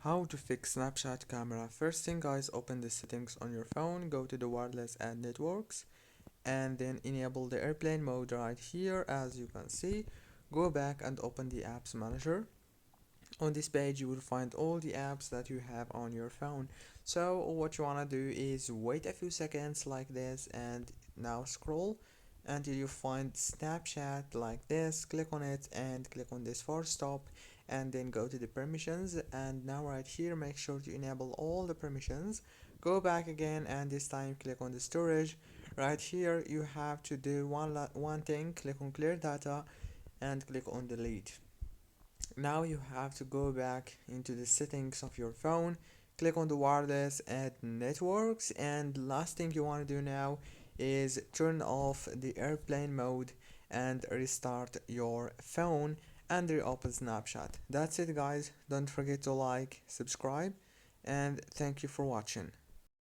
How to fix Snapchat camera. First thing guys, open the settings on your phone, go to the wireless and networks, and then enable the airplane mode right here. As you can see, go back and open the apps manager. On this page you will find all the apps that you have on your phone. So what you want to do is wait a few seconds like this, and now scroll until you find Snapchat like this. Click on it and click on this force stop, and then go to the permissions, and now right here make sure to enable all the permissions. Go back again and this time click on the storage. Right here you have to do one thing, click on clear data and click on delete. Now you have to go back into the settings of your phone, click on the wireless and networks, and last thing you want to do now is turn off the airplane mode and restart your phone and reopen Snapchat. That's it guys, don't forget to like, subscribe, and thank you for watching.